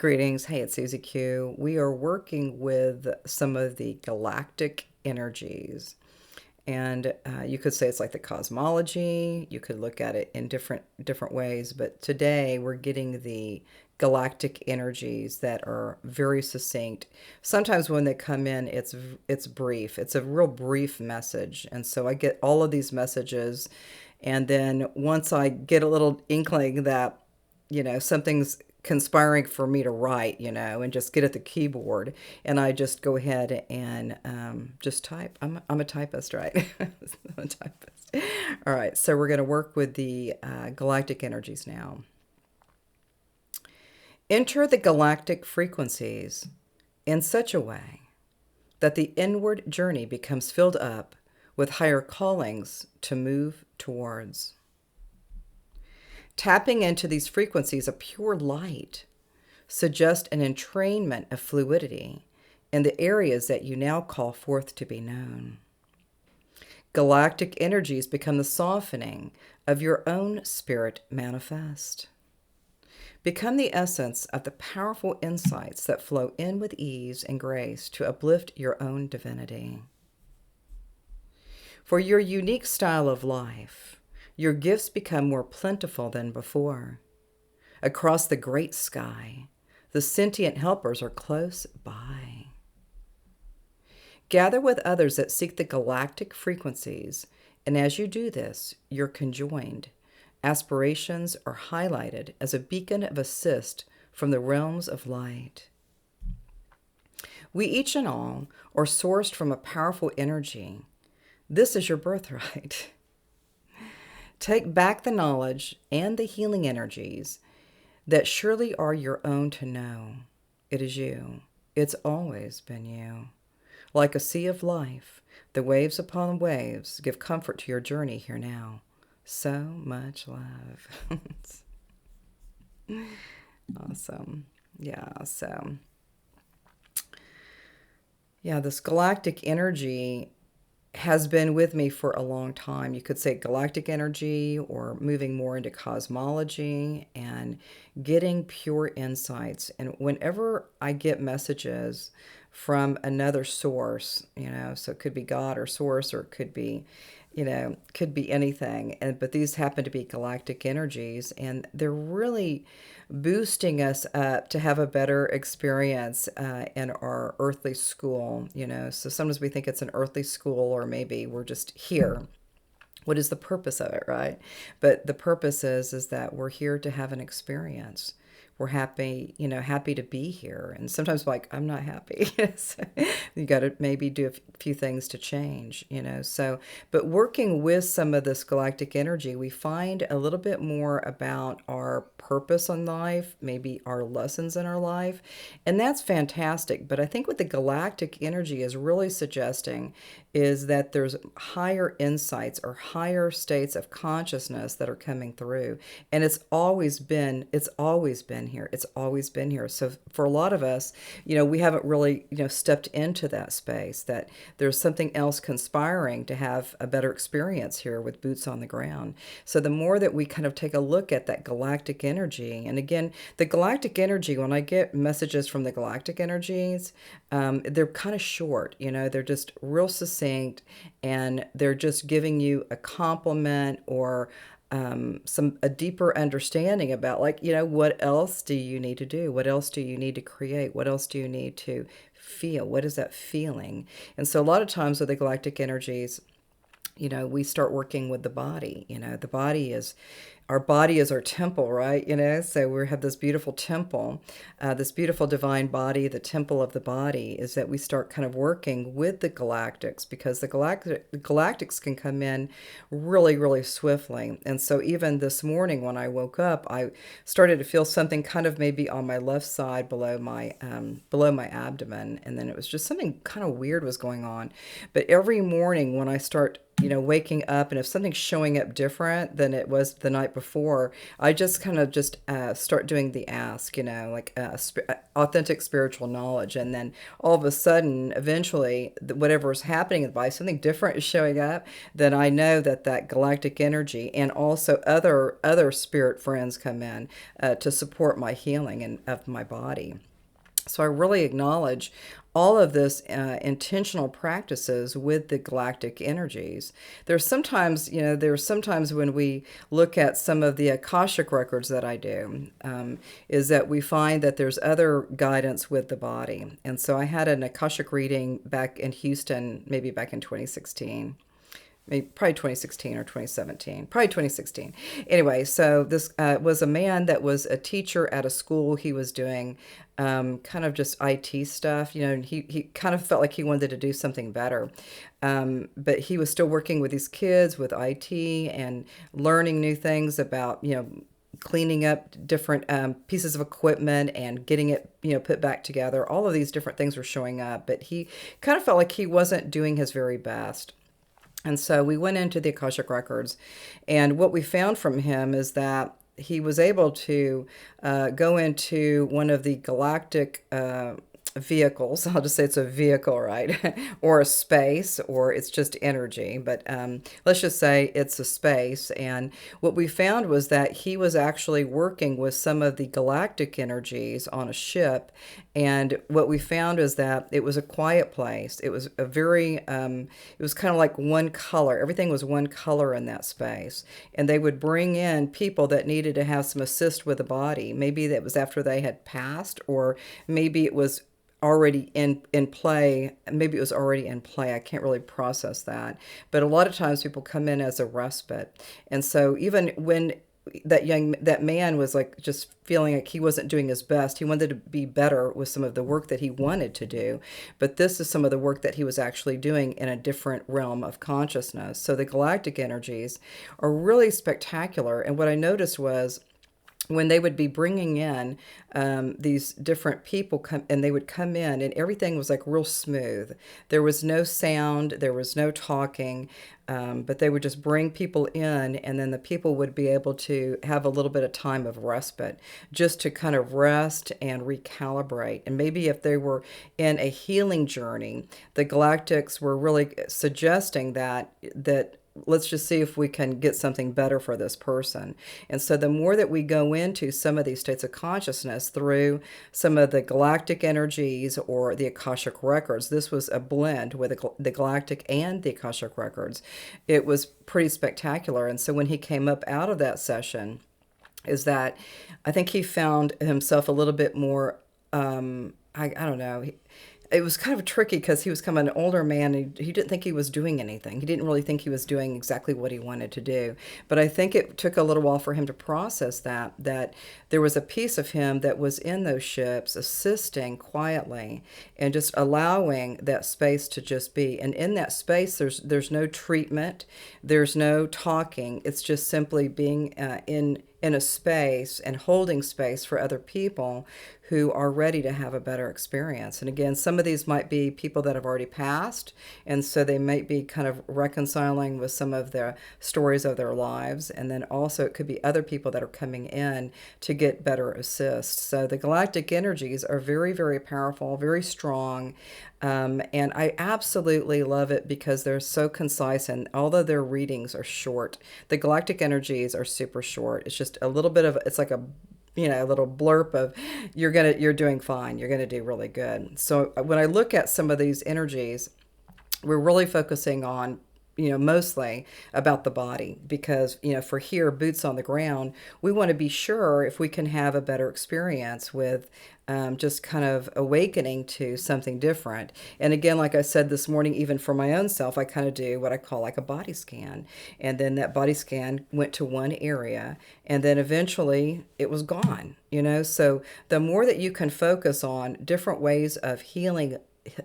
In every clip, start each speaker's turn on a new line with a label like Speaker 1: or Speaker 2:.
Speaker 1: Greetings. Hey, it's Susie Q. We are working with some of the galactic energies. And you could say it's like the cosmology. You could look at it in different ways. But today we're getting the galactic energies that are very succinct. Sometimes when they come in, it's brief. It's a real brief message. And so I get all of these messages. And then once I get a little inkling that something's conspiring for me to write, and just get at the keyboard, and I just go ahead and just type. I'm a typist, right? I'm a typist. All right, so we're going to work with the galactic energies now. Enter the galactic frequencies in such a way that the inward journey becomes filled up with higher callings to move towards. Tapping into these frequencies of pure light suggests an entrainment of fluidity in the areas that you now call forth to be known. Galactic energies become the softening of your own spirit manifest. Become the essence of the powerful insights that flow in with ease and grace to uplift your own divinity. For your unique style of life, your gifts become more plentiful than before. Across the great sky, the sentient helpers are close by. Gather with others that seek the galactic frequencies, and as you do this, you're conjoined. Aspirations are highlighted as a beacon of assist from the realms of light. We each and all are sourced from a powerful energy. This is your birthright. Take back the knowledge and the healing energies that surely are your own to know. It is you. It's always been you. Like a sea of life, the waves upon waves give comfort to your journey here now. So much love. Awesome. This galactic energy has been with me for a long time. You could say galactic energy, or moving more into cosmology and getting pure insights. And whenever I get messages from another source, so it could be God or source, or it could be, could be anything. But these happen to be galactic energies, and they're really boosting us up to have a better experience in our earthly school. So sometimes we think it's an earthly school, or maybe we're just here. What is the purpose of it, right? But the purpose is that we're here to have an experience. We're happy, happy to be here. And sometimes I'm not happy. So you got to maybe do a few things to change, So, but working with some of this galactic energy, we find a little bit more about our purpose in life, maybe our lessons in our life. And that's fantastic. But I think what the galactic energy is really suggesting is that there's higher insights or higher states of consciousness that are coming through. And it's always been here. It's always been here. So for a lot of us, we haven't really, stepped into that space, that there's something else conspiring to have a better experience here with boots on the ground. So the more that we kind of take a look at that galactic energy, and again, the galactic energy, when I get messages from the galactic energies, they're kind of short, they're just real succinct, and they're just giving you a compliment or a deeper understanding about, what else do you need to do? What else do you need to create? What else do you need to feel? What is that feeling? And so a lot of times with the galactic energies, we start working with the body. Our body is our temple, right? So we have this beautiful temple, this beautiful divine body. The temple of the body is that we start kind of working with the galactics, because the galactics can come in really, really swiftly. And so even this morning when I woke up, I started to feel something kind of maybe on my left side below my abdomen. And then it was just something kind of weird was going on. But every morning when I start waking up, and if something's showing up different than it was the night before, I just kind of just start doing the ask, like authentic spiritual knowledge. And then all of a sudden, eventually, whatever is happening in the body, something different is showing up, then I know that galactic energy and also other spirit friends come in to support my healing and of my body. So I really acknowledge all of this intentional practices with the galactic energies. There's sometimes when we look at some of the Akashic records that I do, is that we find that there's other guidance with the body. And so I had an Akashic reading back in Houston, maybe back in 2016. Maybe probably 2016 or 2017, probably 2016. Anyway, so this was a man that was a teacher at a school. He was doing kind of just IT stuff. He kind of felt like he wanted to do something better. But he was still working with these kids with IT and learning new things about, cleaning up different pieces of equipment and getting it, put back together. All of these different things were showing up, but he kind of felt like he wasn't doing his very best. And so we went into the Akashic Records, and what we found from him is that he was able to go into one of the galactic vehicles. I'll just say it's a vehicle, right? Or a space, or it's just energy. But let's just say it's a space. And what we found was that he was actually working with some of the galactic energies on a ship. And what we found is that it was a quiet place. It was it was kind of like one color. Everything was one color in that space. And they would bring in people that needed to have some assist with the body. Maybe that was after they had passed, or maybe it was already in play. Maybe it was already in play. I can't really process that. But a lot of times people come in as a respite. And so even when that man was like just feeling like he wasn't doing his best, he wanted to be better with some of the work that he wanted to do. But this is some of the work that he was actually doing in a different realm of consciousness. So the galactic energies are really spectacular. And what I noticed was, when they would be bringing in these different people and they would come in, and everything was like real smooth. There was no sound, there was no talking, but they would just bring people in, and then the people would be able to have a little bit of time of respite, just to kind of rest and recalibrate. And maybe if they were in a healing journey, the galactics were really suggesting that let's just see if we can get something better for this person. And so the more that we go into some of these states of consciousness through some of the galactic energies or the Akashic records, this was a blend with the galactic and the Akashic records. It was pretty spectacular. And so when he came up out of that session, is that I think he found himself a little bit more, I don't know, it was kind of tricky because he was kind of an older man. And he didn't think he was doing anything. He didn't really think he was doing exactly what he wanted to do. But I think it took a little while for him to process that there was a piece of him that was in those ships assisting quietly and just allowing that space to just be. And in that space, there's no treatment. There's no talking. It's just simply being in a space and holding space for other people who are ready to have a better experience. And again, some of these might be people that have already passed, and so they might be kind of reconciling with some of the stories of their lives. And then also it could be other people that are coming in to get better assist. So the galactic energies are very, very powerful, very strong. And I absolutely love it because they're so concise, and although their readings are short, the galactic energies are super short. It's just a little bit of, it's like a little blurb of you're doing fine, you're gonna do really good. So when I look at some of these energies, we're really focusing on mostly about the body, because, for here, boots on the ground, we want to be sure if we can have a better experience with just kind of awakening to something different. And again, like I said this morning, even for my own self, I kind of do what I call like a body scan. And then that body scan went to one area, and then eventually it was gone, So the more that you can focus on different ways of healing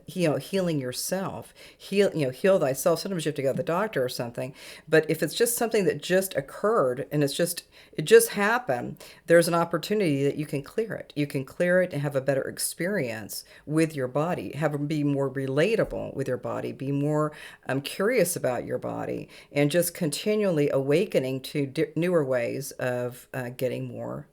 Speaker 1: healing yourself, heal thyself. Sometimes you have to go to the doctor or something, but if it's just something that just occurred and it just happened, there's an opportunity that you can clear it and have a better experience with your body, be more relatable with your body, be more curious about your body, and just continually awakening to newer ways of getting more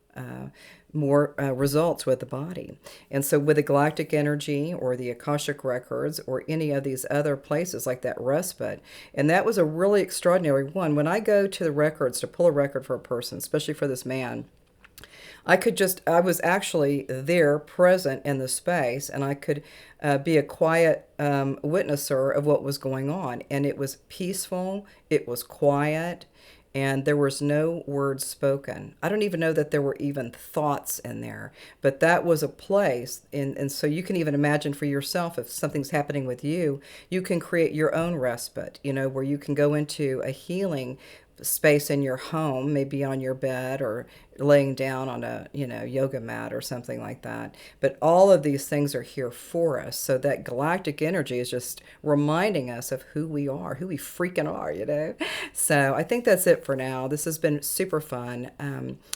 Speaker 1: results with the body. And so, with the galactic energy or the Akashic records or any of these other places like that respite, and that was a really extraordinary one. When I go to the records to pull a record for a person, especially for this man, I was actually there present in the space, and I could be a quiet witnesser of what was going on. And it was peaceful, it was quiet, and there was no words spoken. I don't even know that there were even thoughts in there, but that was a place. And so you can even imagine for yourself if something's happening with you, you can create your own respite, where you can go into a healing space in your home, maybe on your bed or laying down on a yoga mat or something like that. But all of these things are here for us, so that galactic energy is just reminding us of who we are, who we freaking are. So I think that's it for now. This has been super fun.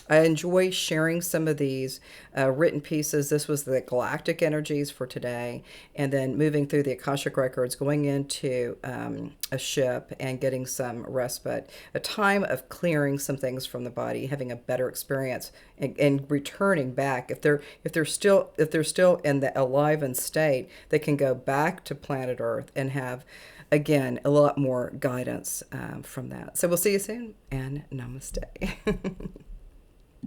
Speaker 1: I enjoy sharing some of these written pieces. This was the galactic energies for today, and then moving through the Akashic records, going into a ship and getting some respite, a time of clearing some things from the body, having a better experience, and returning back. If they're still in the alive and state, they can go back to planet Earth and have, again, a lot more guidance from that. So we'll see you soon, and namaste.